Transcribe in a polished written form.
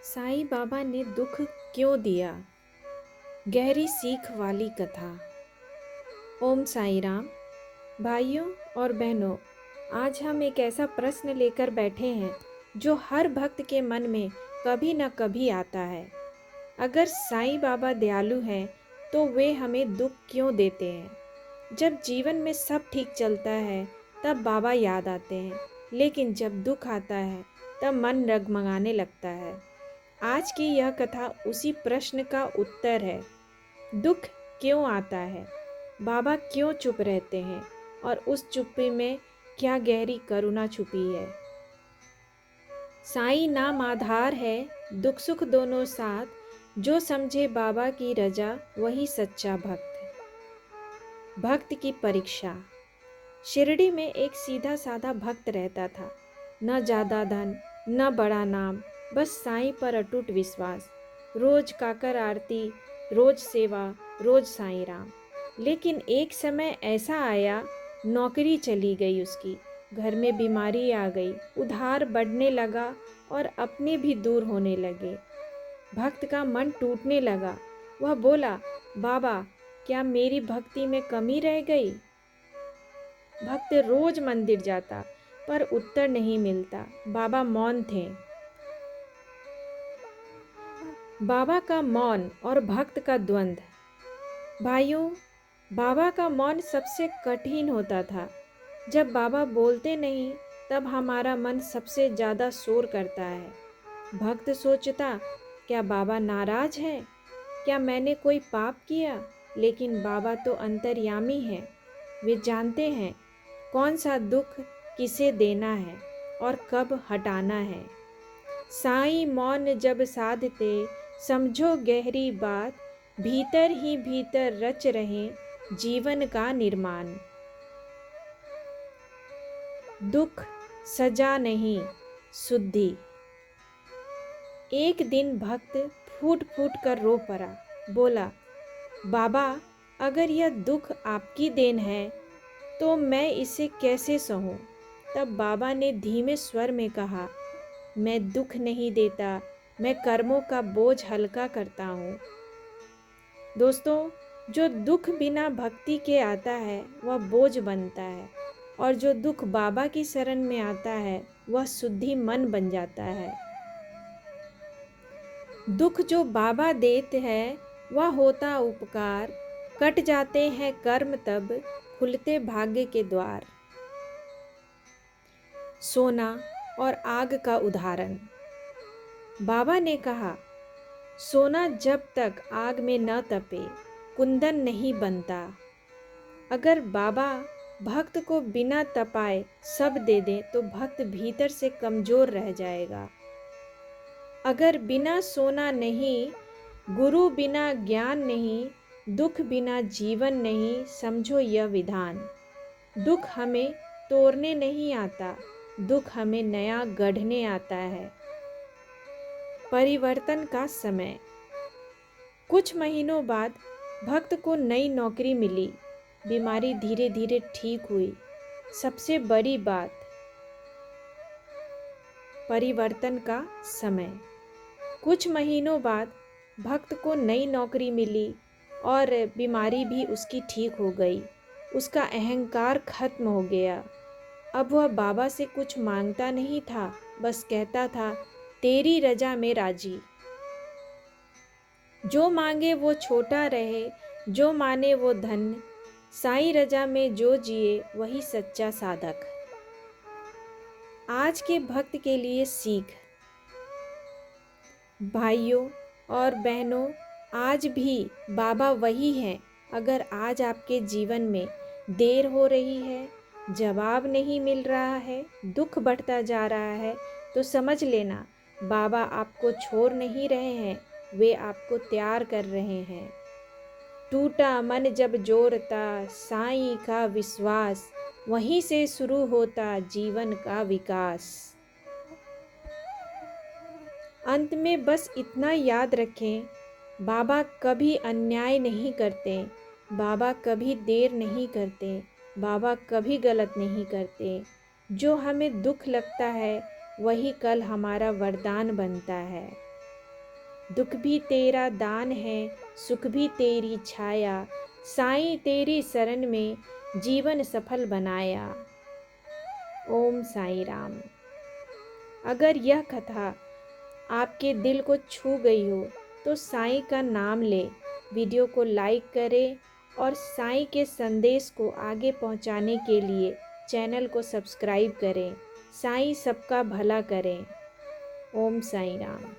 साईं बाबा ने दुख क्यों दिया? गहरी सीख वाली कथा। ओम साईं राम। भाइयों और बहनों, आज हम एक ऐसा प्रश्न लेकर बैठे हैं जो हर भक्त के मन में कभी न कभी आता है। अगर साईं बाबा दयालु हैं तो वे हमें दुख क्यों देते हैं? जब जीवन में सब ठीक चलता है तब बाबा याद आते हैं, लेकिन जब दुख आता है तब मन डगमगाने लगता है। आज की यह कथा उसी प्रश्न का उत्तर है। दुख क्यों आता है? बाबा क्यों चुप रहते हैं? और उस चुप्पी में क्या गहरी करुणा छुपी है? साईं नाम आधार है, दुख सुख दोनों साथ, जो समझे बाबा की रजा वही सच्चा भक्त। भक्त की परीक्षा। शिरडी में एक सीधा साधा भक्त रहता था। न ज़्यादा धन, न बड़ा नाम, बस साईं पर अटूट विश्वास। रोज काकर आरती, रोज सेवा, रोज साईं राम। लेकिन एक समय ऐसा आया, नौकरी चली गई उसकी, घर में बीमारी आ गई, उधार बढ़ने लगा और अपने भी दूर होने लगे। भक्त का मन टूटने लगा। वह बोला, बाबा, क्या मेरी भक्ति में कमी रह गई? भक्त रोज मंदिर जाता पर उत्तर नहीं मिलता। बाबा मौन थे। बाबा का मौन और भक्त का द्वंद्व। भाइयों, बाबा का मौन सबसे कठिन होता था। जब बाबा बोलते नहीं तब हमारा मन सबसे ज़्यादा शोर करता है। भक्त सोचता, क्या बाबा नाराज है? क्या मैंने कोई पाप किया? लेकिन बाबा तो अंतर्यामी हैं। वे जानते हैं कौन सा दुख किसे देना है और कब हटाना है। साईं मौन जब साधते, समझो गहरी बात, भीतर ही भीतर रच रहे जीवन का निर्माण। दुख सजा नहीं, शुद्धि। एक दिन भक्त फूट फूट कर रो पड़ा। बोला, बाबा, अगर यह दुख आपकी देन है तो मैं इसे कैसे सहूं? तब बाबा ने धीमे स्वर में कहा, मैं दुख नहीं देता, मैं कर्मों का बोझ हल्का करता हूँ। दोस्तों, जो दुख बिना भक्ति के आता है वह बोझ बनता है, और जो दुख बाबा की शरण में आता है वह शुद्धि मन बन जाता है। दुख जो बाबा देते हैं वह होता उपकार, कट जाते हैं कर्म तब खुलते भाग्य के द्वार। सोना और आग का उदाहरण। बाबा ने कहा, सोना जब तक आग में न तपे कुंदन नहीं बनता। अगर बाबा भक्त को बिना तपाए सब दे दें तो भक्त भीतर से कमजोर रह जाएगा। अगर बिना सोना नहीं, गुरु बिना ज्ञान नहीं, दुख बिना जीवन नहीं, समझो यह विधान। दुख हमें तोड़ने नहीं आता, दुख हमें नया गढ़ने आता है। परिवर्तन का समय। कुछ महीनों बाद भक्त को नई नौकरी मिली। बीमारी धीरे धीरे ठीक हुई। सबसे बड़ी बात, परिवर्तन का समय। कुछ महीनों बाद भक्त को नई नौकरी मिली और बीमारी भी उसकी ठीक हो गई। उसका अहंकार खत्म हो गया। अब वह बाबा से कुछ मांगता नहीं था, बस कहता था, तेरी रजा में राजी। जो मांगे वो छोटा रहे, जो माने वो धन्य। साईं रजा में जो जिए वही सच्चा साधक। आज के भक्त के लिए सीख। भाइयों और बहनों, आज भी बाबा वही हैं। अगर आज आपके जीवन में देर हो रही है, जवाब नहीं मिल रहा है, दुख बढ़ता जा रहा है, तो समझ लेना बाबा आपको छोड़ नहीं रहे हैं, वे आपको तैयार कर रहे हैं। टूटा मन जब जोड़ता साईं का विश्वास, वहीं से शुरू होता जीवन का विकास। अंत में बस इतना याद रखें, बाबा कभी अन्याय नहीं करते, बाबा कभी देर नहीं करते, बाबा कभी गलत नहीं करते। जो हमें दुख लगता है वही कल हमारा वरदान बनता है। दुख भी तेरा दान है, सुख भी तेरी छाया, साईं तेरी शरण में जीवन सफल बनाया। ओम साईं राम। अगर यह कथा आपके दिल को छू गई हो तो साईं का नाम ले, वीडियो को लाइक करें और साईं के संदेश को आगे पहुंचाने के लिए चैनल को सब्सक्राइब करें। साईं सबका भला करें। ओम साईं राम।